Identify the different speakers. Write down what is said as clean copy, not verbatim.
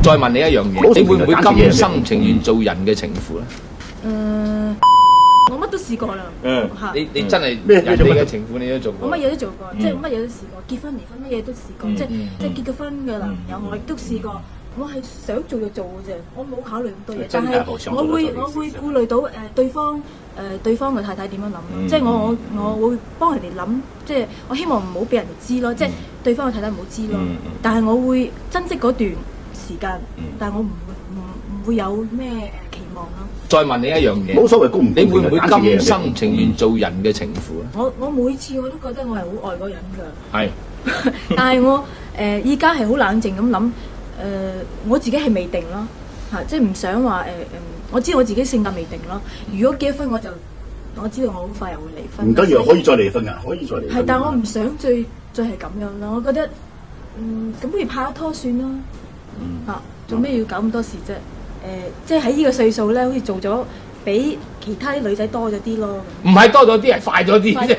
Speaker 1: 再問你一樣嘢，你會唔會甘心情願做人嘅情婦咧？
Speaker 2: 我乜都試過啦。嚇！
Speaker 1: 你真係人哋嘅情婦你都做過？
Speaker 2: 我乜嘢都做過，即係乜嘢都試過，結婚離婚乜嘢都試過，即係結咗婚嘅男友我亦都試過。我係想做就做嘅啫，我冇考慮咁多嘢，但係我會顧慮到對方嘅太太點樣諗，即係我會幫人哋諗，即係我希望唔好俾人哋知咯，即係對方嘅太太唔好知咯。但係我會珍惜嗰段時間，但係我唔會有咩期望咯。
Speaker 1: 再問你一樣嘢，
Speaker 3: 冇所謂公唔公平，
Speaker 1: 你會唔會甘心情願做人嘅情婦咧？
Speaker 2: 我每次我都覺得我係好愛嗰人㗎。
Speaker 1: 係，
Speaker 2: 但係我依家係好冷靜咁諗。我自己係未定咯，嚇，即係唔想話我知道我自己性格未定咯。如果結咗婚，我知道我好快又會離婚。
Speaker 3: 唔緊要，可以再離婚㗎，可以再離婚。
Speaker 2: 係，但我唔想再係咁樣咯。我覺得咁不如拍一拖算啦，嚇，做咩要搞咁多事啫？即係喺呢個歲數咧，好似做咗比其他啲女仔多咗啲咯。
Speaker 1: 唔係多咗啲，係快咗啲啫。